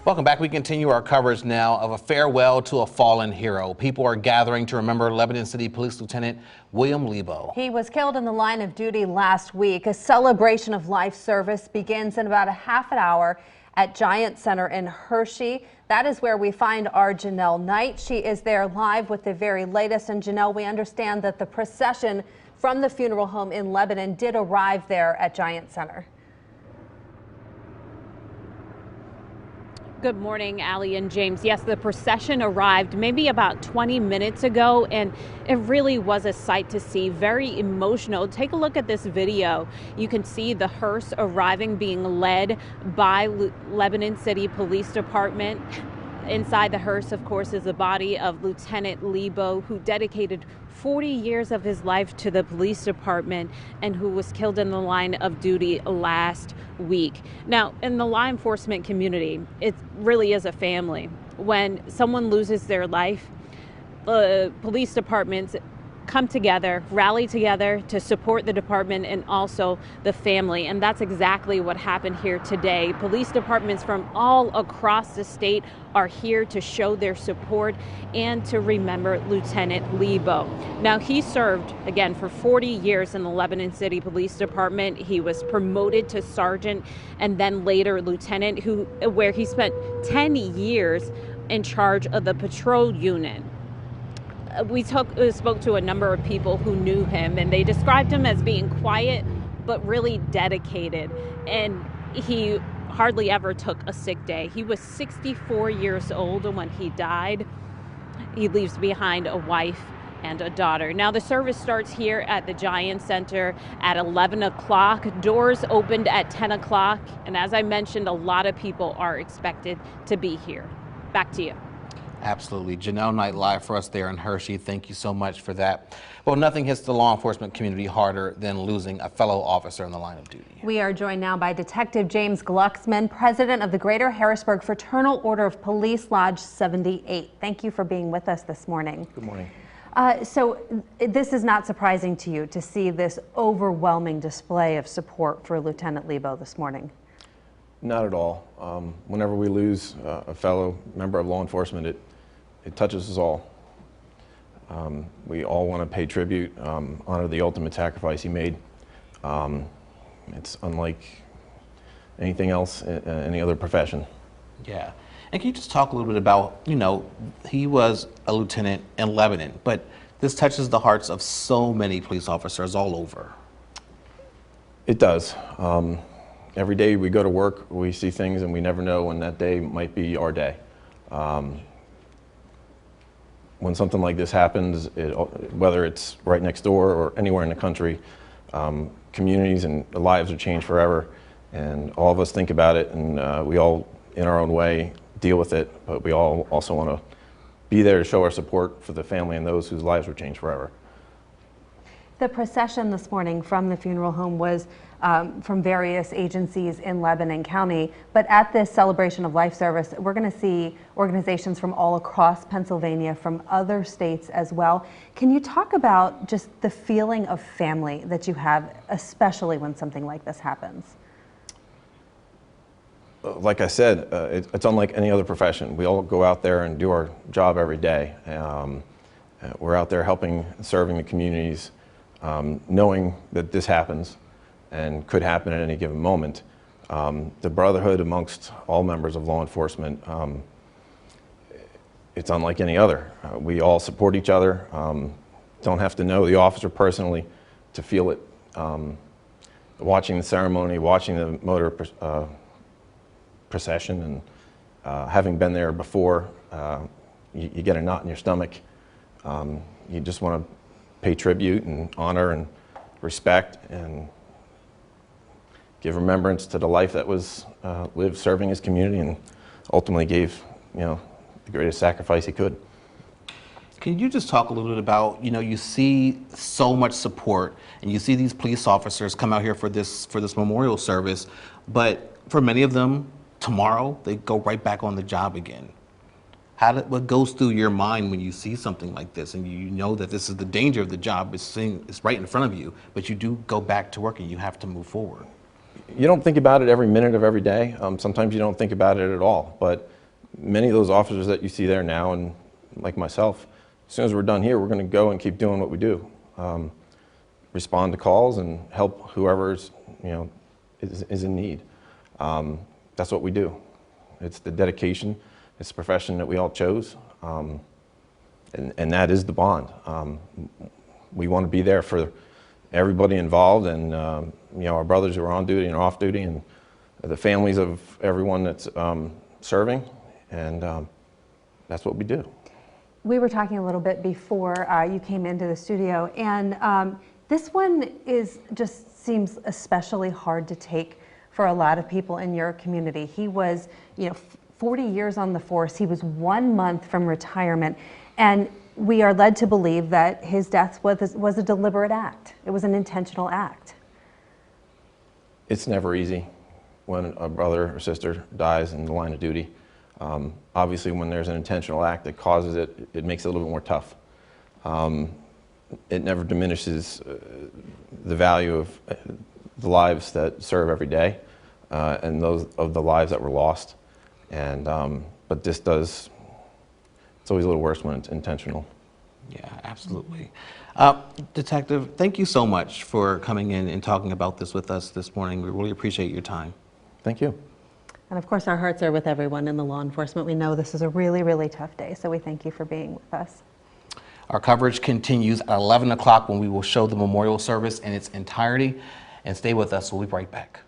Welcome back. We continue our coverage now of a farewell to a fallen hero. People are gathering to remember Lebanon City Police Lieutenant William Lebo. He was killed in the line of duty last week. A celebration of life service begins in about a half an hour at Giant Center in Hershey. That is where we find our Janelle Knight. She is there live with the very latest. And Janelle, we understand that the procession from the funeral home in Lebanon did arrive there at Giant Center. Good morning, Allie and James. Yes, the procession arrived maybe about 20 minutes ago, and it really was a sight to see. Very emotional. Take a look at this video. You can see the hearse arriving, being led by Lebanon City Police Department. Inside the hearse, of course, is the body of Lieutenant Lebo, who dedicated 40 years of his life to the police department and who was killed in the line of duty last week. Now, in the law enforcement community, it really is a family. When someone loses their life, the police departments come together, rally together to support the department and also the family. And that's exactly what happened here today. Police departments from all across the state are here to show their support and to remember Lieutenant Lebo. Now, he served, again, for 40 years in the Lebanon City Police Department. He was promoted to sergeant and then later lieutenant, where he spent 10 years in charge of the patrol unit. We spoke to a number of people who knew him, and they described him as being quiet but really dedicated, and he hardly ever took a sick day. He was 64 years old when he died. He leaves behind a wife and a daughter. Now, the service starts here at the Giant Center at 11 o'clock. Doors opened at 10 o'clock, and as I mentioned, a lot of people are expected to be here. Back to you. Absolutely. Janelle Knight live for us there in Hershey. Thank you so much for that. Well, nothing hits the law enforcement community harder than losing a fellow officer in the line of duty. We are joined now by Detective James Glucksman, president of the Greater Harrisburg Fraternal Order of Police Lodge 78. Thank you for being with us this morning. Good morning. So this is not surprising to you to see this overwhelming display of support for Lieutenant Lebo this morning? Not at all. Whenever we lose a fellow member of law enforcement, it touches us all. We all want to pay tribute, honor the ultimate sacrifice he made. It's unlike anything else in any other profession. Yeah. And can you just talk a little bit about, he was a lieutenant in Lebanon, but this touches the hearts of so many police officers all over. It does. Every day we go to work, we see things, and we never know when that day might be our day. When something like this happens, whether it's right next door or anywhere in the country, communities and lives are changed forever. And all of us think about it, and we all, in our own way, deal with it. But we all also want to be there to show our support for the family and those whose lives were changed forever. The procession this morning from the funeral home was from various agencies in Lebanon County, but at this celebration of life service, we're going to see organizations from all across Pennsylvania, from other states as well. Can you talk about just the feeling of family that you have, especially when something like this happens? Like I said, it's unlike any other profession. We all go out there and do our job every day. We're out there helping, serving the communities, knowing that this happens and could happen at any given moment. The brotherhood amongst all members of law enforcement, it's unlike any other. We all support each other. Don't have to know the officer personally to feel it. Watching the ceremony, watching the motor procession, and having been there before, you get a knot in your stomach. You just want to pay tribute and honor and respect and give remembrance to the life that was lived serving his community and ultimately gave, the greatest sacrifice he could. Can you just talk a little bit about, you see so much support and you see these police officers come out here for this memorial service, but for many of them, tomorrow they go right back on the job again. What goes through your mind when you see something like this and you know that this is the danger of the job, it's right in front of you, but you do go back to work and you have to move forward? You don't think about it every minute of every day. Sometimes you don't think about it at all, but many of those officers that you see there now, and like myself, as soon as we're done here, we're going to go and keep doing what we do. Respond to calls and help whoever's, is in need. That's what we do. It's the dedication. It's the profession that we all chose. And that is the bond. We want to be there for everybody involved, and our brothers who are on duty and off duty, and the families of everyone that's serving, and that's what we do. We were talking a little bit before you came into the studio, and this one just seems especially hard to take for a lot of people in your community. He was, 40 years on the force. He was 1 month from retirement, and we are led to believe that his death was a deliberate act. It was an intentional act. It's never easy when a brother or sister dies in the line of duty. Obviously, when there's an intentional act that causes it, it makes it a little bit more tough. It never diminishes the value of the lives that serve every day, and those of the lives that were lost. And but this does. It's always a little worse when it's intentional. Yeah, absolutely. Detective, thank you so much for coming in and talking about this with us this morning. We really appreciate your time. Thank you. And of course, our hearts are with everyone in the law enforcement. We know this is a really, really tough day, so we thank you for being with us. Our coverage continues at 11 o'clock when we will show the memorial service in its entirety. And stay with us, we'll be right back.